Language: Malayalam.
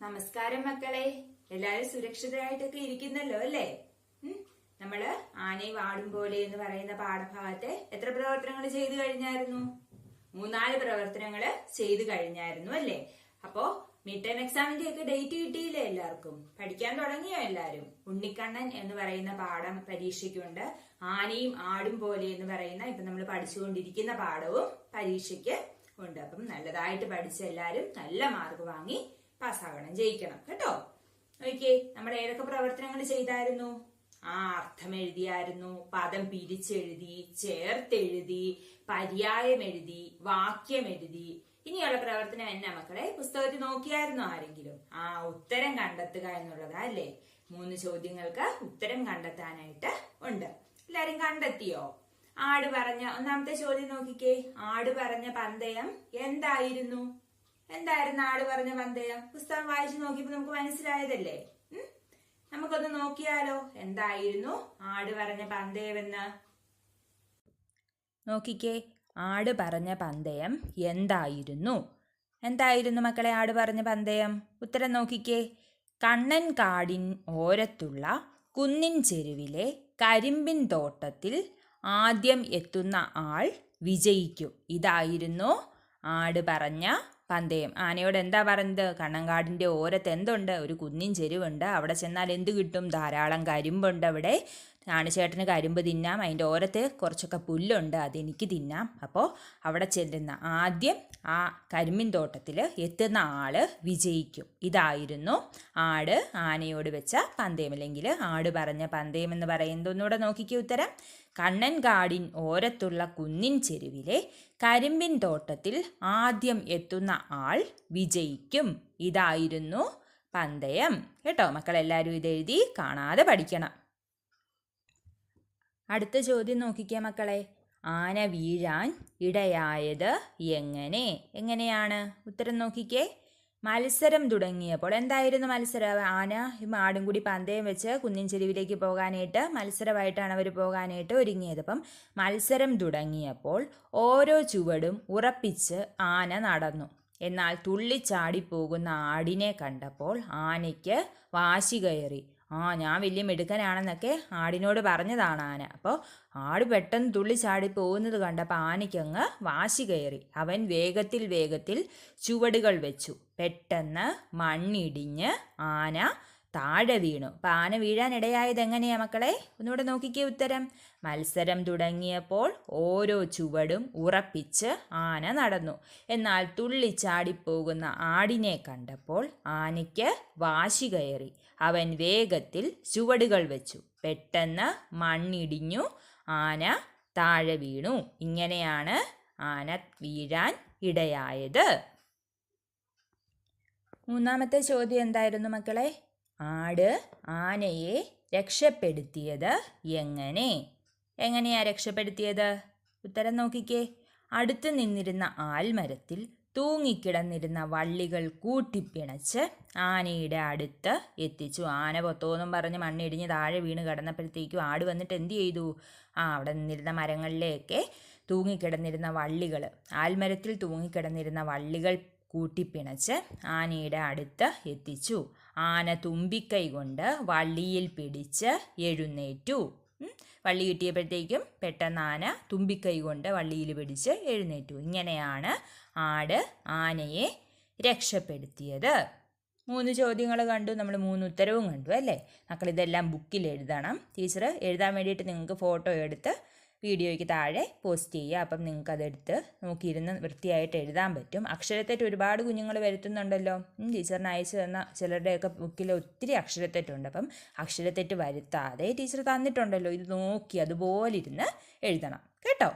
നമസ്കാരം മക്കളെ, എല്ലാരും സുരക്ഷിതരായിട്ടൊക്കെ ഇരിക്കുന്നല്ലോ അല്ലേ? നമ്മള് ആനയും ആടും പോലെ എന്ന് പറയുന്ന പാഠഭാഗത്തെ എത്ര പ്രവർത്തനങ്ങൾ ചെയ്തു കഴിഞ്ഞായിരുന്നു? 3-4 പ്രവർത്തനങ്ങൾ ചെയ്തു കഴിഞ്ഞായിരുന്നു അല്ലേ? അപ്പോ മിഡ് ടേം എക്സാമിന്റെ ഒക്കെ ഡേറ്റ് കിട്ടിയില്ലേ എല്ലാവർക്കും? പഠിക്കാൻ തുടങ്ങിയോ എല്ലാരും? ഉണ്ണിക്കണ്ണൻ എന്ന് പറയുന്ന പാഠം പരീക്ഷയ്ക്കുണ്ട്. ആനയും ആടും പോലെ എന്ന് പറയുന്ന ഇപ്പൊ നമ്മൾ പഠിച്ചുകൊണ്ടിരിക്കുന്ന പാഠവും പരീക്ഷയ്ക്ക് ഉണ്ട്. അപ്പം നല്ലതായിട്ട് പഠിച്ച എല്ലാരും നല്ല മാർക്ക് വാങ്ങി പാസ്സാകണം, ജയിക്കണം കേട്ടോ. ഓക്കെ, നമ്മൾ ഏതൊക്കെ പ്രവർത്തനങ്ങൾ ചെയ്തായിരുന്നു? അർത്ഥം എഴുതിയായിരുന്നു, പദം പിരിച്ചെഴുതി, ചേർത്തെഴുതി, പര്യായം എഴുതി, വാക്യം എഴുതി. ഇനിയുള്ള പ്രവർത്തനം എന്നാ മക്കളെ? പുസ്തകത്തിൽ നോക്കിയായിരുന്നു ആരെങ്കിലും? ഉത്തരം കണ്ടെത്തുക എന്നുള്ളതാ അല്ലേ? 3 ചോദ്യങ്ങൾക്ക് ഉത്തരം കണ്ടെത്താനായിട്ട് ഉണ്ട്. എല്ലാരും കണ്ടെത്തിയോ? ആട് പറഞ്ഞ ഒന്നാമത്തെ ചോദ്യം നോക്കിക്കേ. ആട് പറഞ്ഞ പന്തയം എന്തായിരുന്നു? എന്തായിരുന്നു ആട് പറഞ്ഞ പന്തയം? പുസ്തകം വായിച്ചു നോക്കിയപ്പോ നമുക്ക് മനസ്സിലായതല്ലേ? നമുക്കൊന്ന് നോക്കിയാലോ, എന്തായിരുന്നു ആട് പറഞ്ഞ പന്തയമെന്ന്? നോക്കിക്കേ, ആട് പറഞ്ഞ പന്തയം എന്തായിരുന്നു? എന്തായിരുന്നു മക്കളെ ആട് പറഞ്ഞ പന്തയം? ഉത്തരം നോക്കിക്കേ. കണ്ണൻ കാടിൻ ഓരത്തുള്ള കുന്നിൻ ചെരുവിലെ കരിമ്പിൻ തോട്ടത്തിൽ ആദ്യം എത്തുന്ന ആൾ വിജയിക്കും. ഇതായിരുന്നു ആട് പറഞ്ഞ പന്തയം. ആനയോട് എന്താ പറഞ്ഞത്? കണ്ണങ്കാടിന്റെ ഓരത്ത് എന്തുണ്ട്? ഒരു കുന്നിൻ ചെരുവുണ്ട്. അവിടെ ചെന്നാൽ എന്ത് കിട്ടും? ധാരാളം കരിമ്പുണ്ട്. അവിടെ ആനച്ചേട്ടന് കരിമ്പ് തിന്നാം, അതിൻ്റെ ഓരത്ത് കുറച്ചൊക്കെ പുല്ലുണ്ട്, അതെനിക്ക് തിന്നാം. അപ്പോൾ അവിടെ ചെല്ലുന്ന ആദ്യം ആ കരിമ്പിൻ തോട്ടത്തിൽ എത്തുന്ന ആള് വിജയിക്കും. ഇതായിരുന്നു ആട് ആനയോട് വെച്ച പന്തയം, അല്ലെങ്കിൽ ആട് പറഞ്ഞ പന്തയം എന്ന് പറയുന്നത്. ഒന്നുകൂടെ നോക്കിക്കേ ഉത്തരം. കണ്ണൻ കാടിൻ ഓരത്തുള്ള കുന്നിൻ ചെരുവിലെ കരിമ്പിൻ തോട്ടത്തിൽ ആദ്യം എത്തുന്ന ആൾ വിജയിക്കും. ഇതായിരുന്നു പന്തയം കേട്ടോ. മക്കളെല്ലാവരും ഇതെഴുതി കാണാതെ പഠിക്കണം. അടുത്ത ചോദ്യം നോക്കിക്കേ മക്കളെ. ആന വീഴാൻ ഇടയായത് എങ്ങനെയാണ്? ഉത്തരം നോക്കിക്കേ. മത്സരം തുടങ്ങിയപ്പോൾ എന്തായിരുന്നു മത്സരം? ആന ആടും കൂടി പന്തയം വെച്ച് കുന്നിൻ ചെരുവിലേക്ക് പോകാനായിട്ട് മത്സരമായിട്ടാണ് അവർ പോകാനായിട്ട് ഒരുങ്ങിയത്. അപ്പം മത്സരം തുടങ്ങിയപ്പോൾ ഓരോ ചുവടും ഉറപ്പിച്ച് ആന നടന്നു. എന്നാൽ തുള്ളിച്ചാടിപ്പോകുന്ന ആടിനെ കണ്ടപ്പോൾ ആനയ്ക്ക് വാശി കയറി. ഞാൻ വലിയ മിടുക്കനാണെന്നൊക്കെ ആടിനോട് പറഞ്ഞതാണ് ആന. അപ്പോൾ ആട് പെട്ടെന്ന് തുള്ളിച്ചാടി പോകുന്നത് കണ്ടപ്പോൾ ആനയ്ക്കങ്ങ് വാശി കയറി. അവൻ വേഗത്തിൽ ചുവടുകൾ വെച്ചു. പെട്ടെന്ന് മണ്ണിടിഞ്ഞ് ആന താഴെ വീണു. അപ്പം ആന വീഴാനിടയായത് എങ്ങനെയാ മക്കളെ? ഒന്നുകൂടെ നോക്കിക്കേ ഉത്തരം. മത്സരം തുടങ്ങിയപ്പോൾ ഓരോ ചുവടും ഉറപ്പിച്ച് ആന നടന്നു. എന്നാൽ തുള്ളിച്ചാടിപ്പോകുന്ന ആടിനെ കണ്ടപ്പോൾ ആനയ്ക്ക് വാശി കയറി. അവൻ വേഗത്തിൽ ചുവടുകൾ വെച്ചു. പെട്ടെന്ന് മണ്ണിടിഞ്ഞു ആന താഴെ വീണു. ഇങ്ങനെയാണ് ആന വീഴാൻ ഇടയായത്. മൂന്നാമത്തെ ചോദ്യം എന്തായിരുന്നു മക്കളെ? ആട് ആനയെ രക്ഷപ്പെടുത്തിയത് എങ്ങനെയാ രക്ഷപ്പെടുത്തിയത്? ഉത്തരം നോക്കിക്കേ. അടുത്ത് നിന്നിരുന്ന ആൽമരത്തിൽ തൂങ്ങിക്കിടന്നിരുന്ന വള്ളികൾ കൂട്ടിപ്പിണച്ച് ആനയുടെ അടുത്ത് എത്തിച്ചു. ആന പൊത്തോന്നും പറഞ്ഞ് മണ്ണിടിഞ്ഞ് താഴെ വീണ് കിടന്നപ്പോഴത്തേക്കും ആട് വന്നിട്ട് എന്ത് ചെയ്തു? അവിടെ നിന്നിരുന്ന മരങ്ങളിലേക്ക് തൂങ്ങിക്കിടന്നിരുന്ന വള്ളികൾ, ആൽമരത്തിൽ തൂങ്ങിക്കിടന്നിരുന്ന വള്ളികൾ കൂട്ടിപ്പിണച്ച് ആനയുടെ അടുത്ത് എത്തിച്ചു. ആന തുമ്പിക്കൈ കൊണ്ട് വള്ളിയിൽ പിടിച്ച് എഴുന്നേറ്റു. വള്ളി കിട്ടിയപ്പോഴത്തേക്കും പെട്ടെന്ന് ആന തുമ്പിക്കൈ കൊണ്ട് വള്ളിയിൽ പിടിച്ച് എഴുന്നേറ്റു. ഇങ്ങനെയാണ് ആട് ആനയെ രക്ഷപ്പെടുത്തിയത്. 3 ചോദ്യങ്ങൾ കണ്ടു, നമ്മൾ 3 ഉത്തരവും കണ്ടു അല്ലേ? മക്കളിതെല്ലാം ബുക്കിൽ എഴുതണം. ടീച്ചർ എഴുതാൻ വേണ്ടിയിട്ട് നിങ്ങൾക്ക് ഫോട്ടോ എടുത്ത് വീഡിയോയ്ക്ക് താഴെ പോസ്റ്റ് ചെയ്യുക. അപ്പം നിങ്ങൾക്ക് അതെടുത്ത് നോക്കിയിരുന്ന് വൃത്തിയായിട്ട് എഴുതാൻ പറ്റും. അക്ഷരത്തെറ്റ് ഒരുപാട് കുഞ്ഞുങ്ങൾ വരുത്തുന്നുണ്ടല്ലോ. ടീച്ചറിന് അയച്ചു തന്ന ചിലരുടെയൊക്കെ ബുക്കിൽ ഒത്തിരി അക്ഷരത്തെറ്റുണ്ട്. അപ്പം അക്ഷരത്തെറ്റ് വരുത്താതെ ടീച്ചർ തന്നിട്ടുണ്ടല്ലോ, ഇത് നോക്കി അതുപോലെ ഇരുന്ന് എഴുതണം കേട്ടോ.